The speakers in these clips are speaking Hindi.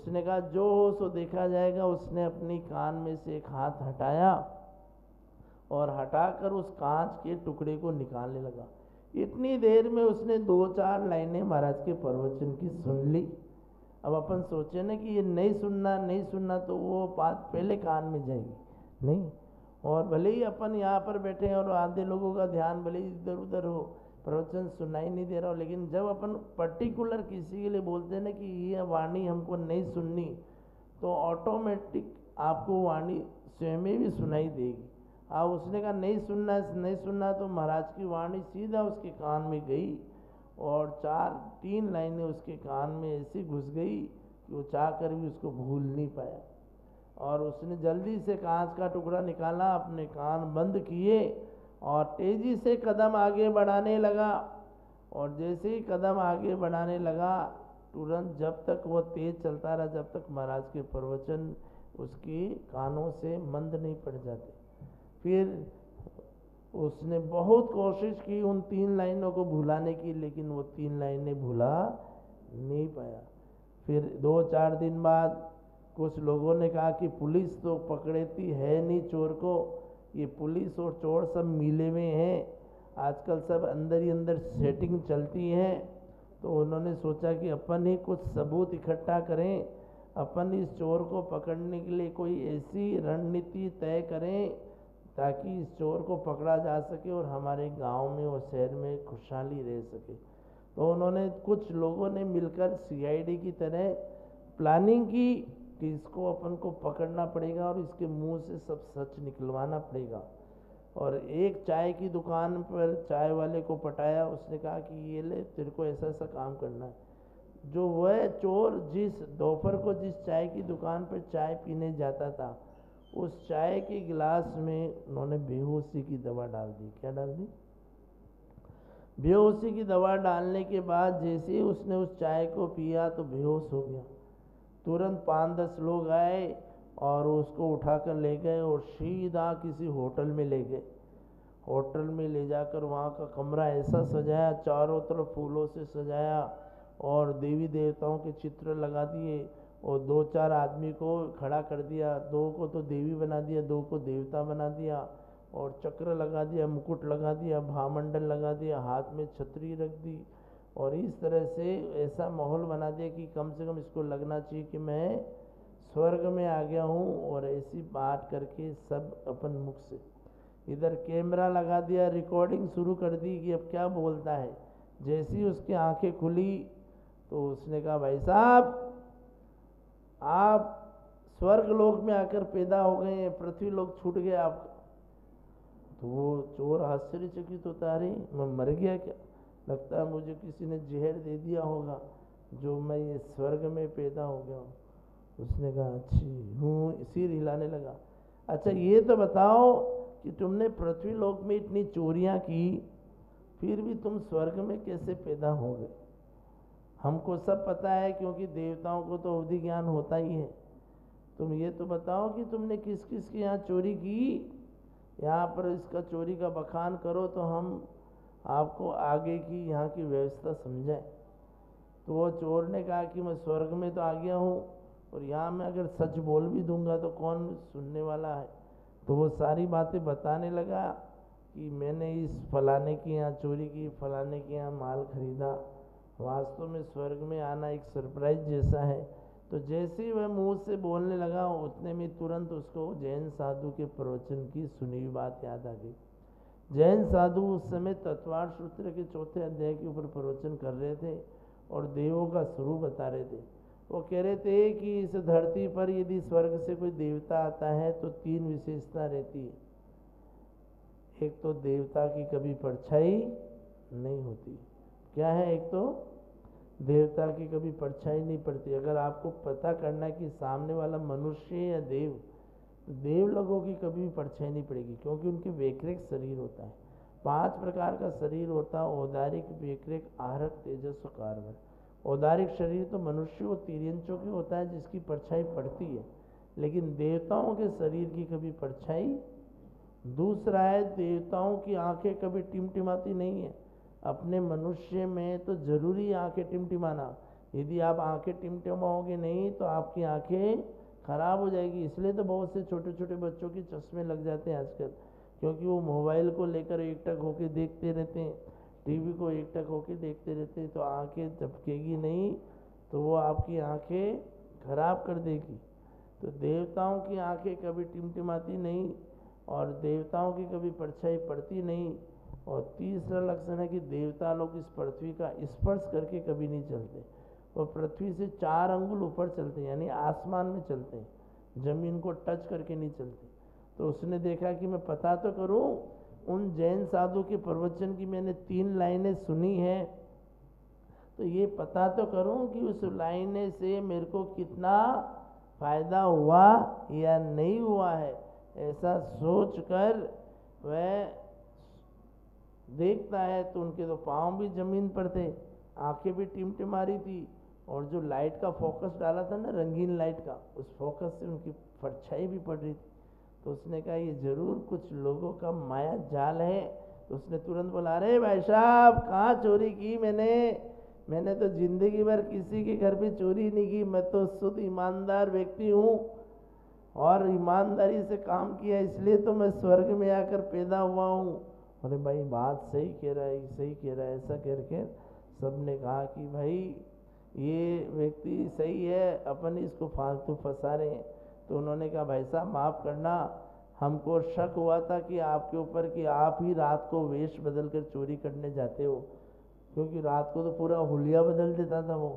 उसने कहा जो हो सो देखा जाएगा। उसने अपनी कान में से एक हाथ हटाया और हटाकर उस कांच के टुकड़े को निकालने लगा। इतनी देर में उसने 2-4 लाइनें महाराज के प्रवचन की सुन ली। अब अपन सोचे ना कि ये नहीं सुनना तो वो बात पहले कान में जाएगी नहीं। और भले ही अपन यहाँ पर बैठे हैं और आधे लोगों का ध्यान भले ही इधर उधर हो, प्रवचन सुनाई नहीं दे रहा हो, लेकिन जब अपन पर्टिकुलर किसी के लिए बोलते हैं ना कि ये वाणी हमको नहीं सुननी, तो ऑटोमेटिक आपको वाणी स्वयं भी सुनाई देगी। उसने कहा नहीं सुनना, तो महाराज की वाणी सीधा उसके कान में गई और 3 लाइनें उसके कान में ऐसी घुस गई कि वो चाह कर भी उसको भूल नहीं पाया। और उसने जल्दी से कांच का टुकड़ा निकाला, अपने कान बंद किए और तेजी से कदम आगे बढ़ाने लगा। और जैसे ही कदम आगे बढ़ाने लगा, तुरंत जब तक वो तेज चलता रहा, जब तक महाराज के प्रवचन उसके कानों से मंद नहीं पड़ जाते। फिर उसने बहुत कोशिश की उन 3 लाइनों को भुलाने की, लेकिन वो 3 लाइनें भुला नहीं पाया। फिर 2-4 दिन बाद कुछ लोगों ने कहा कि पुलिस तो पकड़ती है नहीं चोर को, ये पुलिस और चोर सब मिले हुए हैं, आजकल सब अंदर ही अंदर सेटिंग चलती है। तो उन्होंने सोचा कि अपन ही कुछ सबूत इकट्ठा करें, अपन इस चोर को पकड़ने के लिए कोई ऐसी रणनीति तय करें ताकि इस चोर को पकड़ा जा सके और हमारे गांव में और शहर में खुशहाली रह सके। तो उन्होंने कुछ लोगों ने मिलकर सीआईडी की तरह प्लानिंग की कि इसको अपन को पकड़ना पड़ेगा और इसके मुंह से सब सच निकलवाना पड़ेगा। और एक चाय की दुकान पर चाय वाले को पटाया, उसने कहा कि ये ले, तेरे को ऐसा ऐसा काम करना है। जो वह चोर जिस दोपहर को जिस चाय की दुकान पर चाय पीने जाता था, उस चाय के गिलास में उन्होंने बेहोशी की दवा डाल दी। क्या डाल दी? बेहोशी की दवा डालने के बाद जैसे ही उसने उस चाय को पिया तो बेहोश हो गया। तुरंत 5-10 लोग आए और उसको उठाकर ले गए और सीधा किसी होटल में ले गए। होटल में ले जाकर वहाँ का कमरा ऐसा सजाया, चारों तरफ फूलों से सजाया और देवी देवताओं के चित्र लगा दिए और 2-4 आदमी को खड़ा कर दिया, 2 को तो देवी बना दिया, 2 को देवता बना दिया और चक्र लगा दिया, मुकुट लगा दिया, भामंडल लगा दिया, हाथ में छतरी रख दी और इस तरह से ऐसा माहौल बना दिया कि कम से कम इसको लगना चाहिए कि मैं स्वर्ग में आ गया हूँ। और ऐसी बात करके सब अपन मुख से इधर कैमरा लगा दिया, रिकॉर्डिंग शुरू कर दी कि अब क्या बोलता है। जैसी उसकी आंखें खुली तो उसने कहा, भाई साहब आप स्वर्ग लोक में आकर पैदा हो गए हैं, पृथ्वी लोक छूट गया आपका। तो वो चोर आश्चर्यचकित होता, अरे मैं मर गया क्या? लगता है मुझे किसी ने जहर दे दिया होगा जो मैं ये स्वर्ग में पैदा हो गया हूँ। उसने कहा अच्छी हूँ, सिर हिलाने लगा। अच्छा ये तो बताओ कि तुमने पृथ्वी लोक में इतनी चोरियाँ की, फिर भी तुम स्वर्ग में कैसे पैदा हो गए? हमको सब पता है क्योंकि देवताओं को तो अवधि ज्ञान होता ही है। तुम ये तो बताओ कि तुमने किस किस की यहाँ चोरी की, यहाँ पर इसका चोरी का बखान करो तो हम आपको आगे की यहाँ की व्यवस्था समझाएं। तो वो चोर ने कहा कि मैं स्वर्ग में तो आ गया हूँ और यहाँ मैं अगर सच बोल भी दूंगा तो कौन सुनने वाला है। तो वो सारी बातें बताने लगा कि मैंने इस फलाने के यहाँ चोरी की, फलाने के यहाँ माल खरीदा। वास्तव में स्वर्ग में आना एक सरप्राइज जैसा है। तो जैसे ही वह मुंह से बोलने लगा उतने में तुरंत उसको जैन साधु के प्रवचन की सुनी हुई बात याद आ गई। जैन साधु उस समय तत्वार सूत्र के 4थे अध्याय के ऊपर प्रवचन कर रहे थे और देवों का स्वरूप बता रहे थे। वो कह रहे थे कि इस धरती पर यदि स्वर्ग से कोई देवता आता है तो 3 विशेषता रहती है। एक तो देवता की कभी परछाई नहीं होती। क्या है? एक तो देवता की कभी परछाई नहीं पड़ती। अगर आपको पता करना है कि सामने वाला मनुष्य या देव, तो देव लोगों की कभी भी परछाई नहीं पड़ेगी क्योंकि उनके वैकृत शरीर होता है। 5 प्रकार का शरीर होता है, औदारिक, वैकृत, आहरक, तेजस और कारगर। औदारिक शरीर तो मनुष्य और तिर्यंचों की होता है जिसकी परछाई पड़ती है, लेकिन देवताओं के शरीर की कभी परछाई। दूसरा है, देवताओं की आंखें कभी टिमटिमाती नहीं है। अपने मनुष्य में तो जरूरी आंखें टिमटिमाना, यदि आप आंखें टिमटिमाओगे नहीं तो आपकी आंखें खराब हो जाएगी। इसलिए तो बहुत से छोटे छोटे बच्चों के चश्मे लग जाते हैं आजकल, क्योंकि वो मोबाइल को लेकर एकटक होके देखते रहते हैं, टीवी को एकटक होके देखते रहते हैं, तो आंखें झपकेगी नहीं तो वो आपकी आंखें खराब कर देगी। तो देवताओं की आंखें कभी टिमटिमाती नहीं और देवताओं की कभी परछाई पड़ती नहीं। और तीसरा लक्षण है कि देवता लोग इस पृथ्वी का स्पर्श करके कभी नहीं चलते, वो पृथ्वी से 4 अंगुल ऊपर चलते हैं, यानी आसमान में चलते हैं, जमीन को टच करके नहीं चलते। तो उसने देखा कि मैं पता तो करूं, उन जैन साधु के प्रवचन की मैंने 3 लाइनें सुनी हैं, तो ये पता तो करूं कि उस लाइने से मेरे को कितना फ़ायदा हुआ या नहीं हुआ है। ऐसा सोचकर वह देखता है तो उनके तो पाँव भी ज़मीन पर थे, आंखें भी टिमटिमा रही थी, और जो लाइट का फोकस डाला था ना, रंगीन लाइट का, उस फोकस से उनकी परछाई भी पड़ रही थी। तो उसने कहा ये ज़रूर कुछ लोगों का माया जाल है। तो उसने तुरंत बोला, अरे भाई साहब कहाँ चोरी की मैंने तो ज़िंदगी भर किसी के घर पे चोरी नहीं की, मैं तो शुद्ध ईमानदार व्यक्ति हूँ और ईमानदारी से काम किया, इसलिए तो मैं स्वर्ग में आकर पैदा हुआ हूँ। अरे भाई बात सही कह रहा है, सही कह रहा है। ऐसा करके सब ने कहा कि भाई ये व्यक्ति सही है, अपन इसको फालतू फंसा रहे हैं। तो उन्होंने कहा भाई साहब माफ़ करना, हमको शक हुआ था कि आपके ऊपर कि आप ही रात को वेश बदल कर चोरी करने जाते हो, क्योंकि रात को तो पूरा हुलिया बदल देता था वो,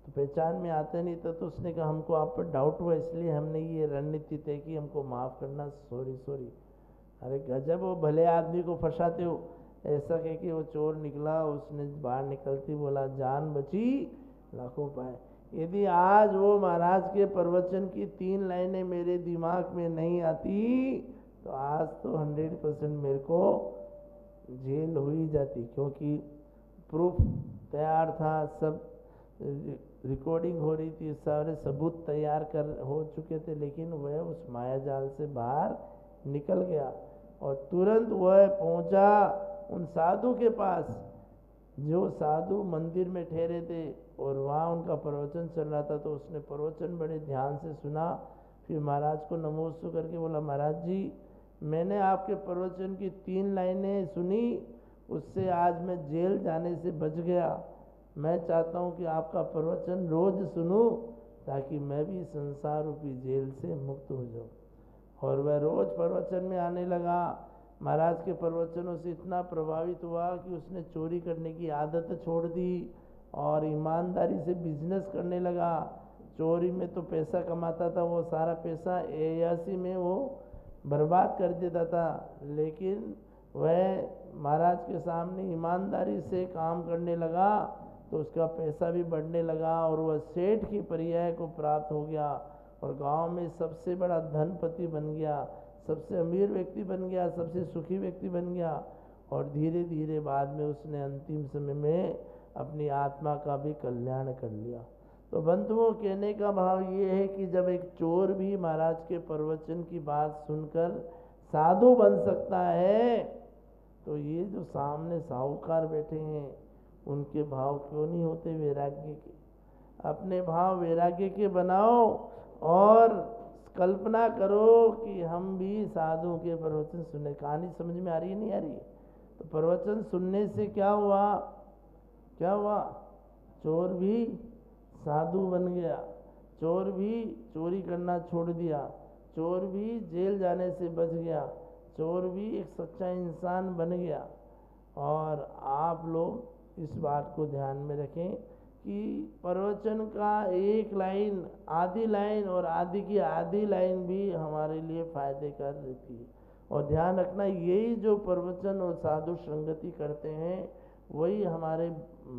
तो पहचान में आता नहीं था। तो उसने कहा हमको आप पर डाउट हुआ, इसलिए हमने ये रणनीति तय की, हमको माफ़ करना, सॉरी सॉरी। अरे गजब, वो भले आदमी को फंसाते हो। ऐसा कह के वो चोर निकला, उसने बाहर निकलती बोला जान बची लाखों पाए। यदि आज वो महाराज के प्रवचन की 3 लाइनें मेरे दिमाग में नहीं आती तो आज तो 100% मेरे को जेल हो ही जाती, क्योंकि प्रूफ तैयार था, सब रिकॉर्डिंग हो रही थी, सारे सबूत तैयार कर हो चुके थे, लेकिन वह उस माया जाल से बाहर निकल गया और तुरंत वह पहुंचा उन साधु के पास, जो साधु मंदिर में ठहरे थे और वहाँ उनका प्रवचन चल रहा था। तो उसने प्रवचन बड़े ध्यान से सुना, फिर महाराज को नमोस्तु करके बोला, महाराज जी मैंने आपके प्रवचन की 3 लाइनें सुनी, उससे आज मैं जेल जाने से बच गया। मैं चाहता हूँ कि आपका प्रवचन रोज़ सुनूं ताकि मैं भी संसार रूपी जेल से मुक्त हो जाऊँ। और वह रोज़ प्रवचन में आने लगा। महाराज के प्रवचनों से इतना प्रभावित हुआ कि उसने चोरी करने की आदत छोड़ दी और ईमानदारी से बिजनेस करने लगा। चोरी में तो पैसा कमाता था, वो सारा पैसा अय्याशी में वो बर्बाद कर देता था, लेकिन वह महाराज के सामने ईमानदारी से काम करने लगा तो उसका पैसा भी बढ़ने लगा और वह सेठ की पर्याय को प्राप्त हो गया और गांव में सबसे बड़ा धनपति बन गया, सबसे अमीर व्यक्ति बन गया, सबसे सुखी व्यक्ति बन गया। और धीरे धीरे बाद में उसने अंतिम समय में अपनी आत्मा का भी कल्याण कर लिया। तो बंधुओं, कहने का भाव ये है कि जब एक चोर भी महाराज के प्रवचन की बात सुनकर साधु बन सकता है, तो ये जो सामने साहूकार बैठे हैं उनके भाव क्यों नहीं होते वैराग्य के। अपने भाव वैराग्य के बनाओ और कल्पना करो कि हम भी साधु के प्रवचन सुने। कहानी समझ में आ रही है नहीं आ रही है? तो प्रवचन सुनने से क्या हुआ, क्या हुआ? चोर भी साधु बन गया, चोर भी चोरी करना छोड़ दिया, चोर भी जेल जाने से बच गया, चोर भी एक सच्चा इंसान बन गया। और आप लोग इस बात को ध्यान में रखें कि प्रवचन का एक लाइन, आधी लाइन और आधी की आधी लाइन भी हमारे लिए फ़ायदे कर देती है। और ध्यान रखना, यही जो प्रवचन और साधु संगति करते हैं वही हमारे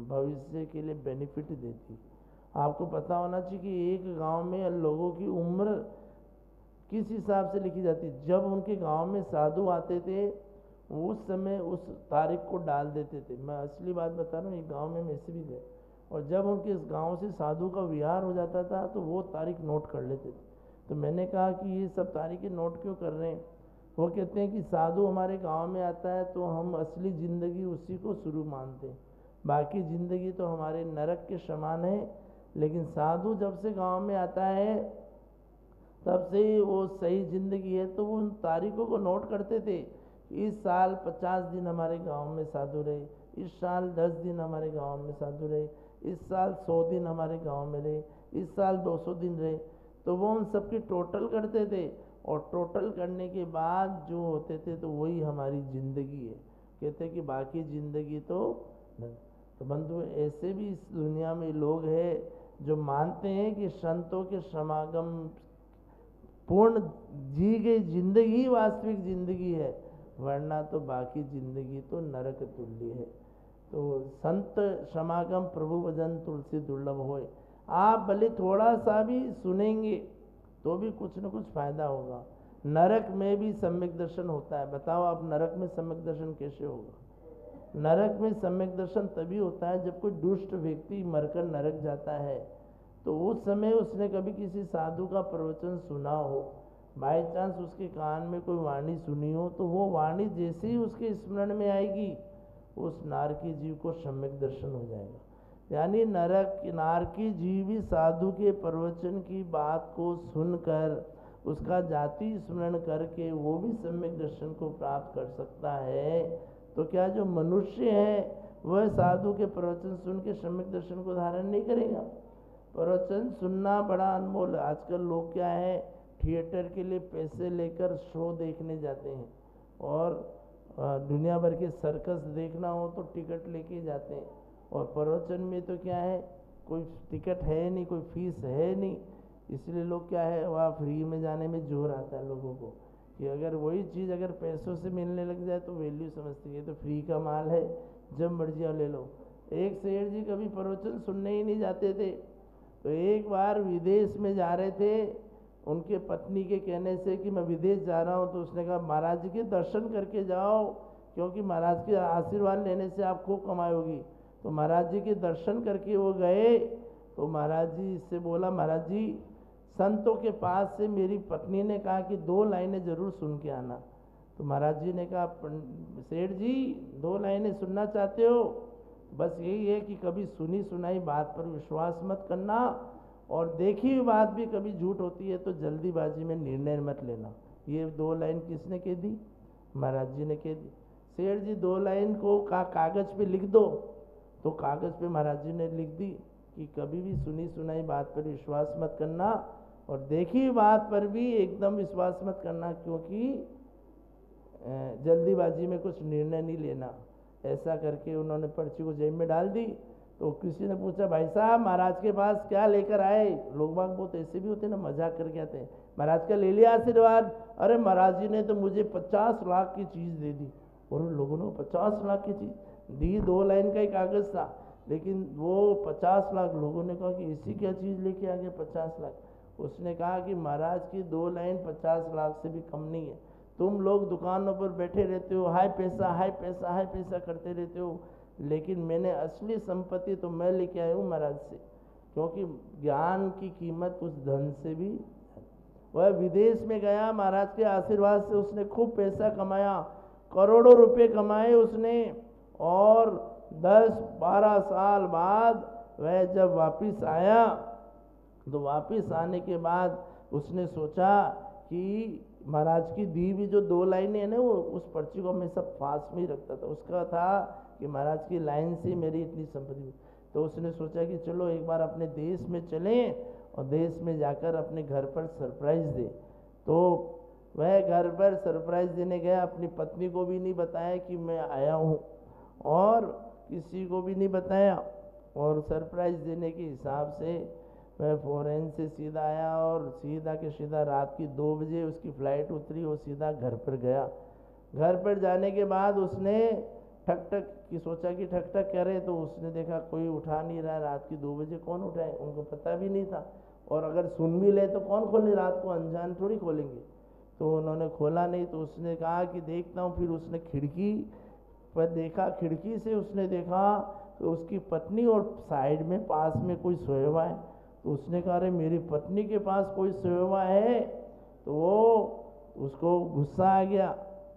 भविष्य के लिए बेनिफिट देती है। आपको पता होना चाहिए कि एक गांव में लोगों की उम्र किस हिसाब से लिखी जाती है। जब उनके गांव में साधु आते थे उस समय उस तारीख को डाल देते थे। मैं असली बात बता रहा हूँ, एक गांव में ऐसे भी गए और जब उनके इस गांव से साधु का विहार हो जाता था तो वो तारीख नोट कर लेते थे। तो मैंने कहा कि ये सब तारीखें नोट क्यों कर रहे हैं? वो कहते हैं कि साधु हमारे गांव में आता है तो हम असली ज़िंदगी उसी को शुरू मानते हैं, बाकी ज़िंदगी तो हमारे नरक के समान है। लेकिन साधु जब से गांव में आता है तब से ही वो सही ज़िंदगी है। तो वो उन तारीखों को नोट करते थे। इस साल 50 दिन हमारे गांव में साधु रहे, इस साल 10 दिन हमारे गांव में साधु रहे, इस साल 100 दिन हमारे गांव में रहे, इस साल 200 दिन रहे। तो वो उन सबकी टोटल करते थे और टोटल करने के बाद जो होते थे तो वही हमारी ज़िंदगी है। कहते कि बाकी ज़िंदगी तो नहीं। तो बंधु, ऐसे भी इस दुनिया में लोग हैं जो मानते हैं कि संतों के समागम पूर्ण जी गई जिंदगी वास्तविक जिंदगी है, वरना तो बाकी जिंदगी तो नरक तुल्य है। तो संत समागम प्रभु भजन तुलसी दुर्लभ होए। आप भले थोड़ा सा भी सुनेंगे तो भी कुछ न कुछ फायदा होगा। नरक में भी सम्यक दर्शन होता है। बताओ आप, नरक में सम्यक दर्शन कैसे होगा? नरक में सम्यक दर्शन तभी होता है जब कोई दुष्ट व्यक्ति मरकर नरक जाता है, तो उस समय उसने कभी किसी साधु का प्रवचन सुना हो, बाई चांस उसके कान में कोई वाणी सुनी हो, तो वो वाणी जैसे ही उसके स्मरण में आएगी उस नारकी जीव को सम्यक दर्शन हो जाएगा। यानी नरक नारकी जीव भी साधु के प्रवचन की बात को सुनकर उसका जाति स्मरण करके वो भी सम्यक दर्शन को प्राप्त कर सकता है। तो क्या जो मनुष्य है वह साधु के प्रवचन सुन के सम्यक दर्शन को धारण नहीं करेगा? प्रवचन सुनना बड़ा अनमोल है। आजकल लोग क्या है, थिएटर के लिए पैसे लेकर शो देखने जाते हैं, और दुनिया भर के सर्कस देखना हो तो टिकट लेके जाते हैं। और प्रवचन में तो क्या है, कोई टिकट है नहीं, कोई फीस है नहीं, इसलिए लोग क्या है वहाँ फ्री में जाने में जोर आता है लोगों को कि अगर वही चीज़ अगर पैसों से मिलने लग जाए तो वैल्यू समझती है, तो फ्री का माल है, जब मर्जी आओ ले लो। एक सेठ जी कभी प्रवचन सुनने ही नहीं जाते थे, तो एक बार विदेश में जा रहे थे, उनके पत्नी के कहने से कि मैं विदेश जा रहा हूँ, तो उसने कहा महाराज जी के दर्शन करके जाओ, क्योंकि महाराज के आशीर्वाद लेने से आप खूब कमाई होगी। तो महाराज जी के दर्शन करके वो गए, तो महाराज जी इससे बोला, महाराज जी संतों के पास से मेरी पत्नी ने कहा कि 2 लाइनें ज़रूर सुन के आना। तो महाराज जी ने कहा, सेठ जी 2 लाइनें सुनना चाहते हो? बस यही है कि कभी सुनी सुनाई बात पर विश्वास मत करना, और देखी हुई बात भी कभी झूठ होती है, तो जल्दीबाजी में निर्णय मत लेना। ये 2 लाइन किसने कह दी? महाराज जी ने कह दी। सेठ जी 2 लाइन को कागज़ पे लिख दो, तो कागज़ पे महाराज जी ने लिख दी कि कभी भी सुनी सुनाई बात पर विश्वास मत करना, और देखी हुई बात पर भी एकदम विश्वास मत करना, क्योंकि जल्दीबाजी में कुछ निर्णय नहीं लेना। ऐसा करके उन्होंने पर्ची को जेब में डाल दी। तो किसी ने पूछा, भाई साहब महाराज के पास क्या लेकर आए? लोग बाग बहुत ऐसे भी होते ना, मजाक करके आते हैं, महाराज का ले लिया आशीर्वाद? अरे महाराज जी ने तो मुझे 50 लाख की चीज़ दे दी। और उन लोगों ने 50 लाख की चीज़ दी, 2 लाइन का ही कागज़ था, लेकिन वो 50 लाख। लोगों ने कहा कि ऐसी क्या चीज़ लेके आ गए 50 लाख? उसने कहा कि महाराज की 2 लाइन 50 लाख से भी कम नहीं है। तुम लोग दुकानों पर बैठे रहते हो, हाय पैसा हाय पैसा हाय पैसा करते रहते हो, लेकिन मैंने असली संपत्ति तो मैं लेके आया हूँ महाराज से, क्योंकि ज्ञान की कीमत उस धन से भी। वह विदेश में गया, महाराज के आशीर्वाद से उसने खूब पैसा कमाया, करोड़ों रुपए कमाए उसने, और 10-12 साल बाद वह जब वापस आया, तो वापस आने के बाद उसने सोचा कि महाराज की दी भी जो 2 लाइनें हैं ना, वो उस पर्ची को हमेशा पास में ही रखता था। उसका था कि महाराज की लाइन से मेरी इतनी संपत्ति। तो उसने सोचा कि चलो एक बार अपने देश में चलें और देश में जाकर अपने घर पर सरप्राइज़ दे। तो वह घर पर सरप्राइज़ देने गया, अपनी पत्नी को भी नहीं बताया कि मैं आया हूँ, और किसी को भी नहीं बताया, और सरप्राइज़ देने के हिसाब से वह फॉरेन से सीधा आया, और सीधा के सीधा रात की 2 बजे उसकी फ़्लाइट उतरी, वो सीधा घर पर गया। घर पर जाने के बाद उसने ठक ठक की सोचा कि ठक ठक करे, तो उसने देखा कोई उठा नहीं रहा। रात की 2 बजे कौन उठाए, उनको पता भी नहीं था, और अगर सुन भी ले तो कौन खोले, रात को अनजान थोड़ी खोलेंगे। तो उन्होंने खोला नहीं। तो उसने कहा कि देखता हूँ। फिर उसने खिड़की पर देखा, खिड़की से उसने देखा तो उसकी पत्नी और साइड में पास में कोई सोया हुआ है। तो उसने कहा, अरे मेरी पत्नी के पास कोई सोया हुआ है। तो वो उसको गुस्सा आ गया,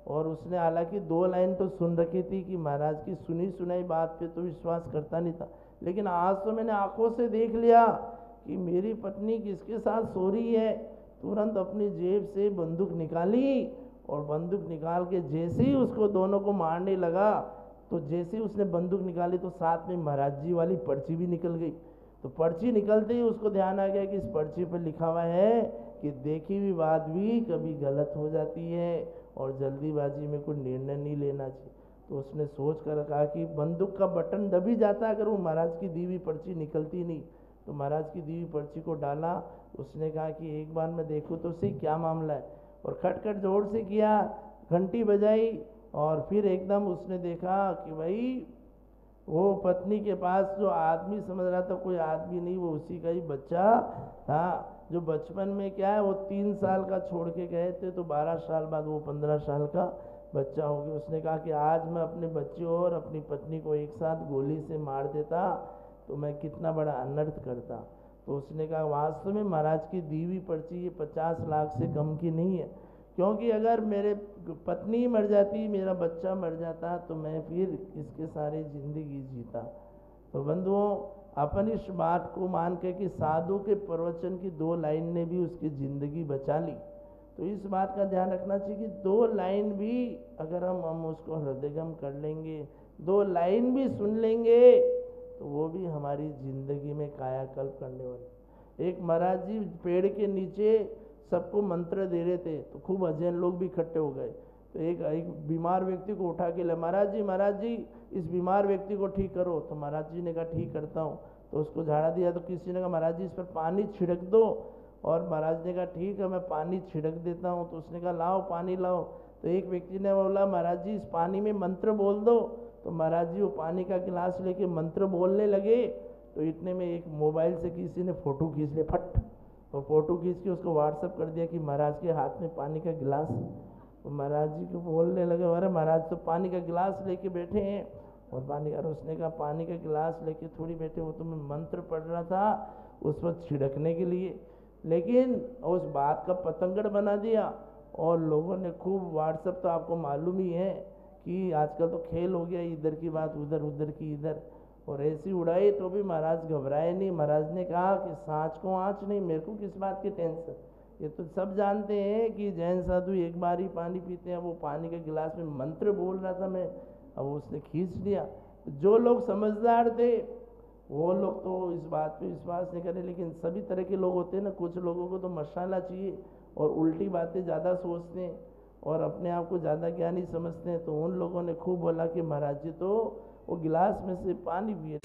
और उसने हालांकि 2 लाइन तो सुन रखी थी कि महाराज की सुनी सुनाई बात पे तो विश्वास करता नहीं था, लेकिन आज तो मैंने आंखों से देख लिया कि मेरी पत्नी किसके साथ सो रही है। तुरंत अपनी जेब से बंदूक निकाली और बंदूक निकाल के जैसे ही उसको दोनों को मारने लगा, तो जैसे ही उसने बंदूक निकाली तो साथ में महाराज जी वाली पर्ची भी निकल गई। तो पर्ची निकलते ही उसको ध्यान आ गया कि इस पर्ची पर लिखा हुआ है कि देखी हुई बात भी कभी गलत हो जाती है और जल्दीबाजी में कोई निर्णय नहीं लेना चाहिए। तो उसने सोच कर कहा कि बंदूक का बटन दबी जाता अगर वो महाराज की दी हुई पर्ची निकलती नहीं। तो महाराज की दी हुई पर्ची को डाला। उसने कहा कि एक बार मैं देखूँ तो सही क्या मामला है, और खटखट जोर से किया, घंटी बजाई, और फिर एकदम उसने देखा कि भाई वो पत्नी के पास जो आदमी समझ रहा था कोई आदमी नहीं, वो उसी का ही बच्चा था, जो बचपन में क्या है वो 3 साल का छोड़ के गए थे, तो 12 साल बाद वो 15 साल का बच्चा हो गया। उसने कहा कि आज मैं अपने बच्चे और अपनी पत्नी को एक साथ गोली से मार देता तो मैं कितना बड़ा अनर्थ करता। तो उसने कहा वास्तव में महाराज की दी हुई पर्ची ये 50 लाख से कम की नहीं है, क्योंकि अगर मेरे पत्नी मर जाती, मेरा बच्चा मर जाता, तो मैं फिर इसके सारे ज़िंदगी जीता। तो बंधुओं, अपन इस बात को मान के कि साधु के प्रवचन की 2 लाइन ने भी उसकी ज़िंदगी बचा ली, तो इस बात का ध्यान रखना चाहिए कि 2 लाइन भी अगर हम उसको हृदयंगम कर लेंगे, 2 लाइन भी सुन लेंगे, तो वो भी हमारी ज़िंदगी में कायाकल्प करने वाले। एक महाराज जी पेड़ के नीचे सबको मंत्र दे रहे थे, तो खूब अजैन लोग भी इकट्ठे हो गए। तो एक बीमार व्यक्ति को उठा के ले, महाराज जी इस बीमार व्यक्ति को ठीक करो। तो महाराज जी ने कहा ठीक करता हूँ। तो उसको झाड़ा दिया, तो किसी ने कहा महाराज जी इस पर पानी छिड़क दो, और महाराज ने कहा ठीक है मैं पानी छिड़क देता हूँ। तो उसने कहा लाओ पानी लाओ। तो एक व्यक्ति ने बोला महाराज जी इस पानी में मंत्र बोल दो। तो महाराज जी वो पानी का गिलास लेके मंत्र बोलने लगे, तो इतने में एक मोबाइल से किसी ने फ़ोटो खींच लिया, फट, और फ़ोटो खींच के उसको व्हाट्सअप कर दिया कि महाराज के हाथ में पानी का गिलास। तो महाराज जी को बोलने लगे अरे महाराज तो पानी का गिलास लेके बैठे हैं, और पानी का, उसने कहा पानी का गिलास लेके थोड़ी बैठे, वो तो मैं मंत्र पढ़ रहा था उस पर छिड़कने के लिए। लेकिन उस बात का पतंगड़ बना दिया, और लोगों ने खूब व्हाट्सअप, तो आपको मालूम ही है कि आजकल तो खेल हो गया, इधर की बात उधर, उधर की इधर, और ऐसी उड़ाई। तो भी महाराज घबराए नहीं। महाराज ने कहा कि सांच को आँच नहीं, मेरे को किस बात की टेंशन, ये तो सब जानते हैं कि जैन साधु एक बार ही पानी पीते हैं। वो पानी के गिलास में मंत्र बोल रहा था मैं, अब उसने खींच लिया। जो लोग समझदार थे वो लोग तो इस बात पे विश्वास नहीं करें, लेकिन सभी तरह के लोग होते हैं ना, कुछ लोगों को तो मसाला चाहिए और उल्टी बातें ज़्यादा सोचते हैं और अपने आप को ज़्यादा ज्ञानी समझते हैं। तो उन लोगों ने खूब बोला कि महाराज जी तो वो गिलास में से पानी पिए।